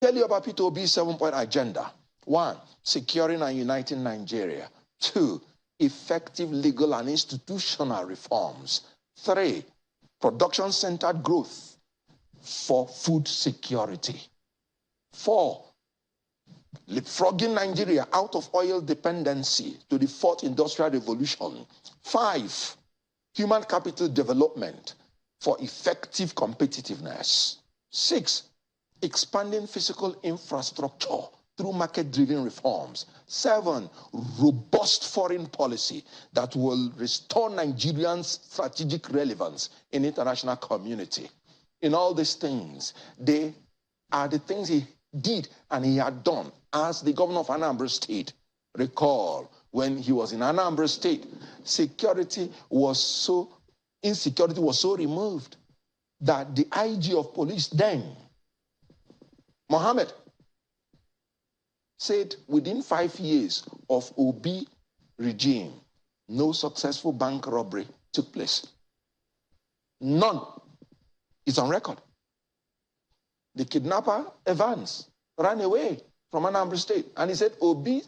Tell you about Peter Obi's 7-point agenda. 1, securing and uniting Nigeria. 2, effective legal and institutional reforms. 3, production-centered growth for food security. 4, leapfrogging Nigeria out of oil dependency to the 4th industrial revolution. 5, human capital development for effective competitiveness. 6, expanding physical infrastructure through market-driven reforms. 7, robust foreign policy that will restore Nigerians' strategic relevance in the international community. In all these things, they are the things he did and he had done as the governor of Anambra State. Recall, when he was in Anambra State, insecurity was so removed that the IG of police then, Mohammed, said within 5 years of Obi regime, no successful bank robbery took place. None. It's on record. The kidnapper, Evans, ran away from Anambra State. And he said Obi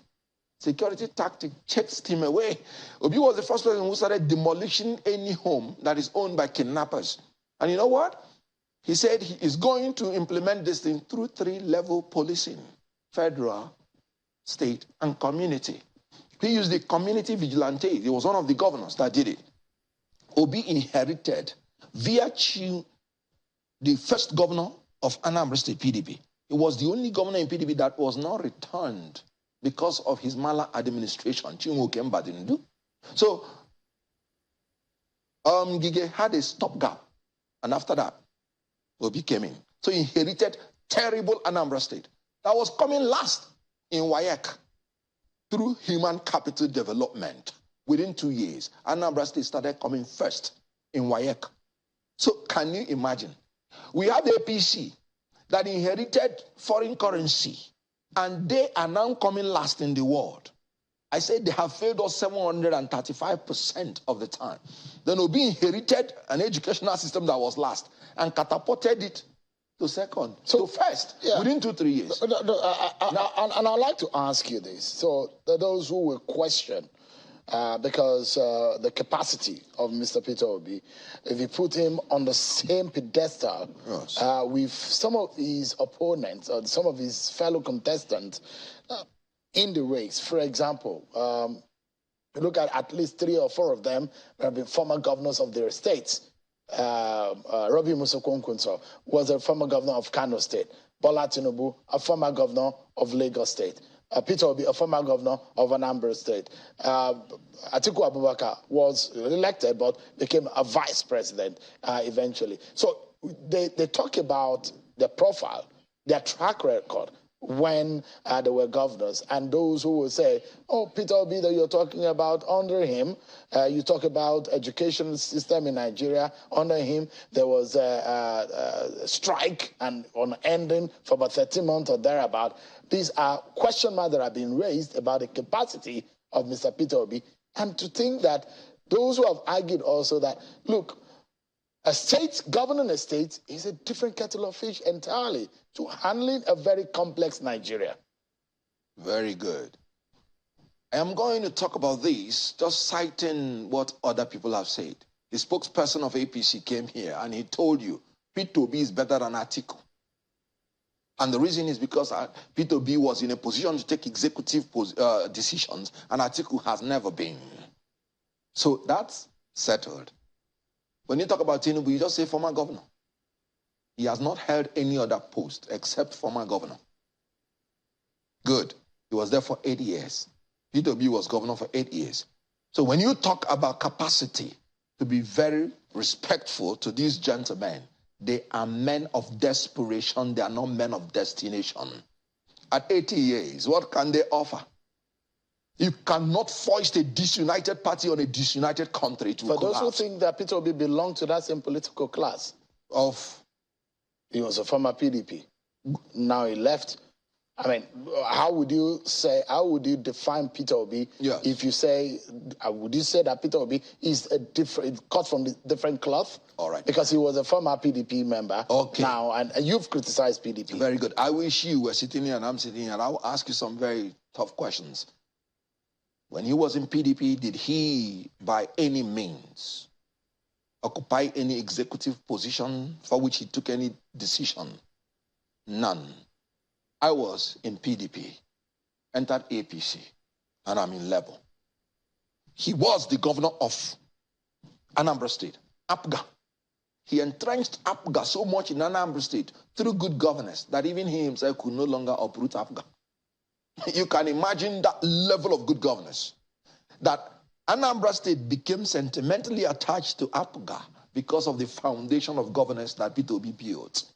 security tactic chased him away. Obi was the first person who started demolishing any home that is owned by kidnappers. And you know what? He said he is going to implement this thing through 3-level policing: federal, state, and community. He used the community vigilante. He was one of the governors that did it. Obi inherited, via Chiu, the first governor of Anambra State PDP. He was the only governor in PDP that was not returned because of his maladministration. Chinwo Kemba didn't do. So, Gige had a stopgap. And after that, Obi came in. So he inherited terrible Anambra State that was coming last in WAEC through human capital development. Within 2 years, Anambra State started coming first in WAEC. So can you imagine? We have the APC that inherited foreign currency, and they are now coming last in the world. I said they have failed us 735% of the time. Then Obi inherited an educational system that was last and catapulted it to second, to first, within 2-3 years. And I'd like to ask you this. So those who will question, because the capacity of Mr. Peter Obi, if you put him on the same pedestal with some of his opponents or some of his fellow contestants in the race, for example, look at least 3 or 4 of them have been former governors of their states. Robbie Musokonkwo was a former governor of Kano State. Bola Tinubu, a former governor of Lagos State. Peter Obi, a former governor of Anambra State. Atiku Abubakar was elected but became a vice president eventually. So they talk about their profile, their track record when they were governors, and those who will say, oh, Peter Obi that you're talking about, under him, you talk about education system in Nigeria, under him there was a strike and on ending for about 13 months or thereabout. These are question marks that have been raised about the capacity of Mr. Peter Obi, and to think that those who have argued also that, look, a state, governing a state is a different kettle of fish entirely to handling a very complex Nigeria. Very good. I am going to talk about this, just citing what other people have said. The spokesperson of APC came here and he told you, Peter Obi is better than Atiku. And the reason is because Peter Obi was in a position to take executive decisions and Atiku has never been. So that's settled. When you talk about Tinubu, you just say former governor. He has not held any other post except former governor. Good. He was there for 8 years. Peter Obi was governor for 8 years. So when you talk about capacity, to be very respectful to these gentlemen, they are men of desperation. They are not men of destination. At 80 years, what can they offer? You cannot foist a disunited party on a disunited country to collapse. For those who think that Peter Obi belonged to that same political class, of, he was a former PDP. Now he left I mean, how would you define Peter Obi? Yes. If you say, would you say that Peter Obi is cut from a different cloth? All right. Because he was a former PDP member. Okay. Now, and you've criticized PDP. Very good. I wish you were sitting here and I'm sitting here, and I'll ask you some very tough questions. When he was in PDP, did he, by any means, occupy any executive position for which he took any decision? None. I was in PDP, entered APC, and I'm in Labour. He was the governor of Anambra State, APGA. He entrenched APGA so much in Anambra State through good governance that even he himself could no longer uproot APGA. You can imagine that level of good governance. That Anambra State became sentimentally attached to APGA because of the foundation of governance that Peter Obi built.